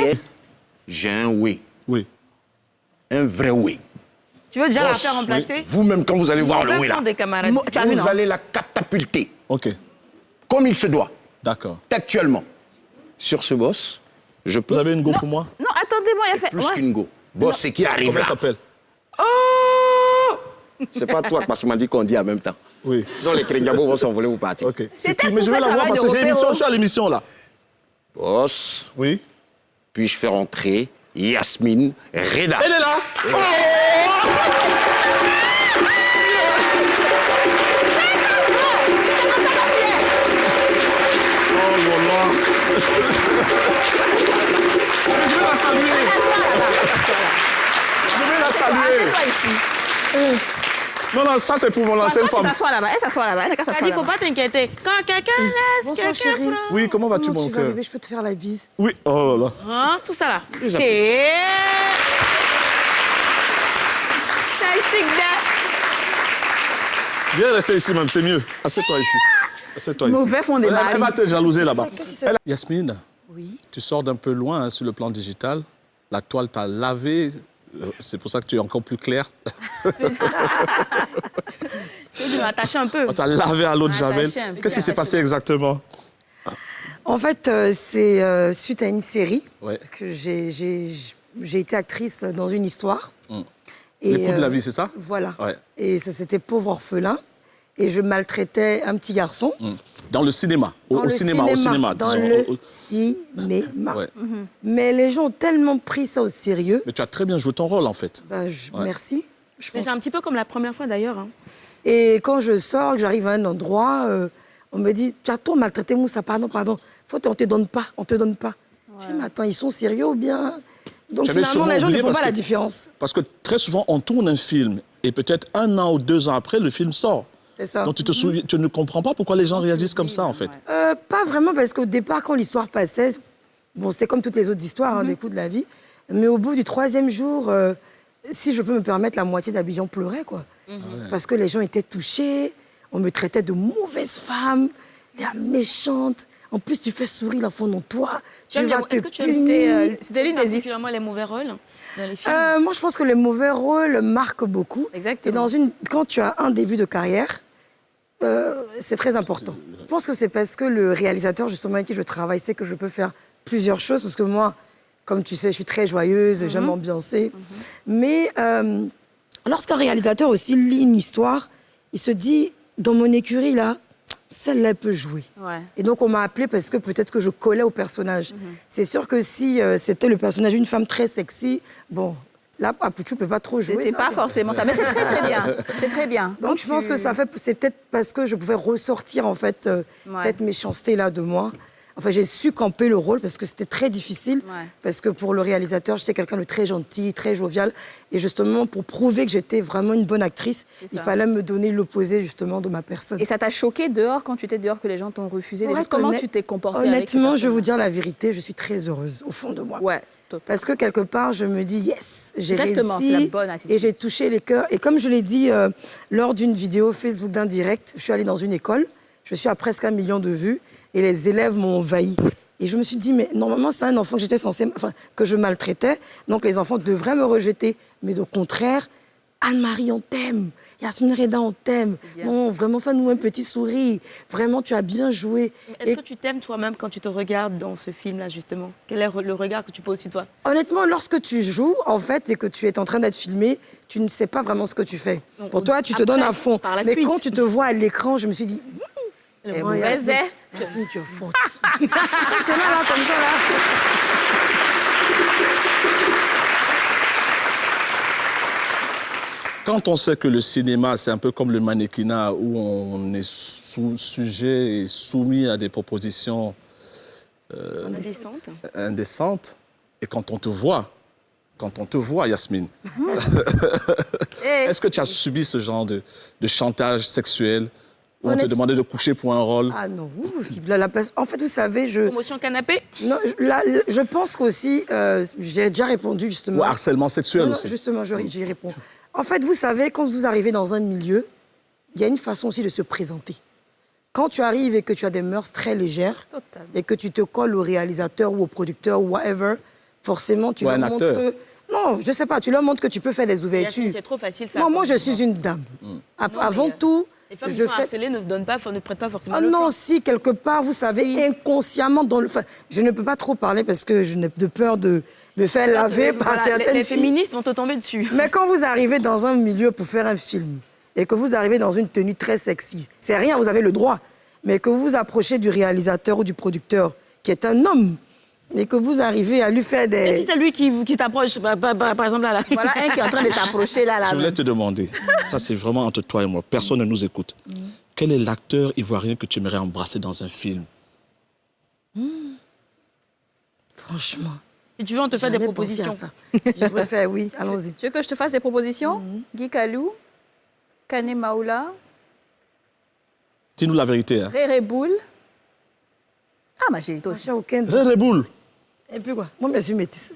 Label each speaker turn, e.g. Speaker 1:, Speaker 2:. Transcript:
Speaker 1: reste.
Speaker 2: J'ai un oui.
Speaker 3: Oui.
Speaker 2: Un vrai oui.
Speaker 1: Tu veux déjà la
Speaker 2: Boss,
Speaker 1: faire remplacer?
Speaker 2: oui. Vous-même, quand vous allez voir le oui là,
Speaker 1: des camarades. Tu as vu, non?
Speaker 2: vous allez la catapulter
Speaker 3: OK.
Speaker 2: comme il se doit,
Speaker 3: D'accord.
Speaker 2: actuellement. Sur ce boss, je peux...
Speaker 3: Vous avez une go pour moi?
Speaker 1: Non, attendez-moi, il a fait...
Speaker 2: Plus
Speaker 1: Ouais.
Speaker 2: qu'une go. Boss, c'est qui arrive
Speaker 3: Comment
Speaker 2: là.
Speaker 3: ça s'appelle?
Speaker 2: Oh, c'est pas toi, parce qu'on m'a dit qu'on dit en même temps.
Speaker 3: Oui.
Speaker 2: Ce sont les Krendiabo vont s'envoler ou partir.
Speaker 3: OK.
Speaker 1: C'était
Speaker 3: qui? Mais je
Speaker 1: pour
Speaker 3: vais
Speaker 1: faire
Speaker 3: la voir
Speaker 1: travail
Speaker 3: parce que j'ai
Speaker 1: de
Speaker 3: émission,
Speaker 1: repéro.
Speaker 3: je suis à l'émission là.
Speaker 2: Boss,
Speaker 3: Oui.
Speaker 2: puis-je faire entrer Yasmine Reda?
Speaker 3: Elle est là. Oh je vais la saluer. Je vais la saluer.
Speaker 1: Toi ici.
Speaker 3: Non, non, ça c'est pour mon ancienne
Speaker 1: Toi, tu
Speaker 3: femme.
Speaker 1: t'assois là-bas. Elle s'assoit là-bas. Elle n'a qu'à s'asseoir. Il faut pas t'inquiéter. Quand quelqu'un laisse,
Speaker 4: Bonsoir,
Speaker 1: quelqu'un
Speaker 4: chérie.
Speaker 1: prend.
Speaker 3: Oui, comment vas-tu,
Speaker 4: Comment
Speaker 3: mon
Speaker 4: tu vas,
Speaker 3: cœur?
Speaker 4: bébé? Je peux te faire la bise.
Speaker 3: Oui, oh là là.
Speaker 1: Hein, tout ça là.
Speaker 2: Déjà.
Speaker 1: Et... C'est chic là.
Speaker 3: Viens rester ici même, c'est mieux. Assieds-toi ici. Assieds-toi ici.
Speaker 1: Mauvais fond des maris.
Speaker 3: Elle va te jalouser là-bas.
Speaker 4: Qu'est-ce qui se-
Speaker 3: Yasmine,
Speaker 4: Oui.
Speaker 3: tu sors d'un peu loin hein, sur le plan digital. La toile t'a lavé. C'est pour ça que tu es encore plus clair.
Speaker 1: Je vais m'attacher un peu.
Speaker 3: On t'a lavé à l'eau de Javel.
Speaker 1: Attaché un peu.
Speaker 3: Qu'est-ce qui s'est passé exactement?
Speaker 4: En fait, c'est suite à une série
Speaker 3: Ouais.
Speaker 4: que j'ai été actrice dans une histoire. Et,
Speaker 3: Les coups de la vie, c'est ça?
Speaker 4: Voilà.
Speaker 3: Ouais.
Speaker 4: Et ça, c'était Pauvre orphelin. Et je maltraitais un petit garçon.
Speaker 3: Dans le cinéma.
Speaker 4: Dans
Speaker 3: Au
Speaker 4: le
Speaker 3: cinéma.
Speaker 4: Dans
Speaker 3: disons.
Speaker 4: le cinéma.
Speaker 3: Ouais.
Speaker 4: Mais les gens ont tellement pris ça au sérieux.
Speaker 3: Mais tu as très bien joué ton rôle, en fait.
Speaker 4: Ben,
Speaker 3: Ouais.
Speaker 4: Merci. Je pense.
Speaker 1: C'est un petit peu comme la première fois d'ailleurs. Hein.
Speaker 4: Et quand je sors, que j'arrive à un endroit, on me dit, tu as trop maltraité Moussa, pardon. On te donne pas. Je dis, mais attends, ils sont sérieux ou bien... Donc
Speaker 3: Tu avais
Speaker 4: finalement,
Speaker 3: sûrement
Speaker 4: les gens ne
Speaker 3: oublié
Speaker 4: font
Speaker 3: parce
Speaker 4: pas la
Speaker 3: que-
Speaker 4: différence.
Speaker 3: Parce que très souvent, on tourne un film et peut-être 1 an ou 2 ans après, le film sort.
Speaker 4: C'est ça.
Speaker 3: Donc tu ne comprends pas pourquoi les gens réagissent comme ça, en fait.
Speaker 4: Pas vraiment, parce qu'au départ, quand l'histoire passait, bon, c'est comme toutes les autres histoires, hein, des coups de la vie, mais au bout du 3e jour, si je peux me permettre, la moitié d'Abidjan pleurait, quoi. Parce que les gens étaient touchés, on me traitait de mauvaise femme, la méchante. En plus, tu fais sourire l'enfant en toi, tu vas te
Speaker 1: Est-ce que tu as
Speaker 4: punir.
Speaker 1: invité... C'était l'une des particulièrement les mauvais rôles dans les films.
Speaker 4: Moi, je pense que les mauvais rôles marquent beaucoup.
Speaker 1: Exactement.
Speaker 4: Et quand tu as un début de carrière, c'est très important. Je pense que c'est parce que le réalisateur, justement, avec qui je travaille, sait que je peux faire plusieurs choses. Parce que moi, comme tu sais, je suis très joyeuse, j'aime ambiancer. Mais lorsqu'un réalisateur aussi lit une histoire, il se dit, dans mon écurie, là, celle-là elle peut jouer.
Speaker 1: Ouais.
Speaker 4: Et donc, on m'a appelée parce que peut-être que je collais au personnage. C'est sûr que si c'était le personnage d'une femme très sexy, bon, là, Apouchou ne peut pas trop jouer.
Speaker 1: C'était
Speaker 4: ça,
Speaker 1: pas
Speaker 4: quoi.
Speaker 1: forcément ça, mais c'est très très bien. C'est très bien.
Speaker 4: Donc, je pense que c'est peut-être parce que je pouvais ressortir, en fait, cette méchanceté-là de moi. Enfin, j'ai su camper le rôle parce que c'était très difficile.
Speaker 1: Ouais.
Speaker 4: Parce que pour le réalisateur, j'étais quelqu'un de très gentil, très jovial. Et justement, pour prouver que j'étais vraiment une bonne actrice, il fallait me donner l'opposé, justement, de ma personne.
Speaker 1: Et ça t'a choqué dehors, quand tu étais dehors, que les gens t'ont refusé
Speaker 4: Pour
Speaker 1: des
Speaker 4: être
Speaker 1: choses? Comment
Speaker 4: honnête-
Speaker 1: tu t'es comportée avec ces
Speaker 4: Honnêtement, je vais vous
Speaker 1: personnes-là?
Speaker 4: dire la vérité, je suis très heureuse, au fond de moi.
Speaker 1: Ouais, totalement.
Speaker 4: Parce que quelque part, je me dis, yes, j'ai
Speaker 1: Exactement,
Speaker 4: réussi.
Speaker 1: c'est la bonne attitude.
Speaker 4: Et j'ai touché les cœurs. Et comme je l'ai dit lors d'une vidéo Facebook d'un direct, je suis allée dans une école, je suis à presque 1 million de vues, et les élèves m'ont envahi. Et je me suis dit, mais normalement, c'est un enfant que j'étais censée, enfin, que je maltraitais, donc les enfants devraient me rejeter. Mais au contraire, Anne-Marie, on t'aime. Yasmine Reda, on t'aime. Non, vraiment, fais-nous un petit sourire. Vraiment, tu as bien joué.
Speaker 1: Est-ce que tu t'aimes toi-même quand tu te regardes dans ce film-là, justement? Quel est le regard que tu poses sur toi?
Speaker 4: Honnêtement, lorsque tu joues, en fait, et que tu es en train d'être filmé, tu ne sais pas vraiment ce que tu fais.
Speaker 1: Donc,
Speaker 4: Pour toi, tu te donnes à fond.
Speaker 1: par la
Speaker 4: Mais
Speaker 1: suite.
Speaker 4: quand tu te vois à l'écran, je me suis dit...
Speaker 1: Le
Speaker 4: moi,
Speaker 1: mauvais
Speaker 4: Yasmine,
Speaker 1: est.
Speaker 4: Yasmine, tu es forte. Tu es là, comme ça, là.
Speaker 3: Quand on sait que le cinéma, c'est un peu comme le mannequinat, où on est sujet et soumis à des propositions
Speaker 1: Indécente.
Speaker 3: indécentes, et quand on te voit, Yasmine, est-ce que tu as subi ce genre de chantage sexuel, où on te
Speaker 4: Honnêtement-
Speaker 3: demandait de coucher pour un rôle?
Speaker 4: Ah non, en fait, vous savez,
Speaker 1: Promotion canapé?
Speaker 4: non, je pense qu'aussi, j'ai déjà répondu, justement.
Speaker 3: Ou harcèlement sexuel
Speaker 4: Non, non,
Speaker 3: aussi?
Speaker 4: justement, j'y réponds. En fait, vous savez, quand vous arrivez dans un milieu, il y a une façon aussi de se présenter. Quand tu arrives et que tu as des mœurs très légères,
Speaker 1: Totalement.
Speaker 4: et que tu te colles au réalisateur ou au producteur ou whatever, forcément, tu
Speaker 3: Ou
Speaker 4: leur
Speaker 3: un
Speaker 4: montres
Speaker 3: acteur.
Speaker 4: que... Non, je sais pas, tu leur montres que tu peux faire les ouvertures.
Speaker 1: C'est trop facile, ça.
Speaker 4: Moi, je suis une dame. Avant tout,
Speaker 1: Les femmes qui
Speaker 4: je
Speaker 1: sont
Speaker 4: fais...
Speaker 1: harcelées ne prêtent pas forcément
Speaker 4: Ah
Speaker 1: le
Speaker 4: non,
Speaker 1: flanc.
Speaker 4: si, quelque part, vous savez, inconsciemment, dans le... Enfin, je ne peux pas trop parler parce que je n'ai de peur de me faire laver par
Speaker 1: Voilà,
Speaker 4: certaines
Speaker 1: les
Speaker 4: filles.
Speaker 1: féministes vont te tomber dessus.
Speaker 4: Mais quand vous arrivez dans un milieu pour faire un film et que vous arrivez dans une tenue très sexy, c'est rien, vous avez le droit. Mais que vous vous approchez du réalisateur ou du producteur, qui est un homme, et que vous arrivez à lui faire
Speaker 1: Et
Speaker 4: des...
Speaker 1: si c'est lui qui t'approche, par exemple, là.
Speaker 5: Voilà un qui est en train de t'approcher là.
Speaker 3: Je voulais te demander, ça c'est vraiment entre toi et moi, personne ne nous écoute. Quel est l'acteur ivoirien que tu aimerais embrasser dans un film?
Speaker 4: Franchement,
Speaker 1: Si tu veux, on te fait des
Speaker 4: jamais pensé
Speaker 1: propositions.
Speaker 4: à ça. Je préfère, oui, allons-y.
Speaker 5: Tu veux que je te fasse des propositions? Guy Kalou, Kane Maoula,
Speaker 3: Dis-nous la vérité. Hein.
Speaker 5: Réré Boule. Ah, ma chérie, toi aussi.
Speaker 4: Aucun...
Speaker 3: Réré Boule.
Speaker 4: Et puis quoi? Moi, je suis métisse.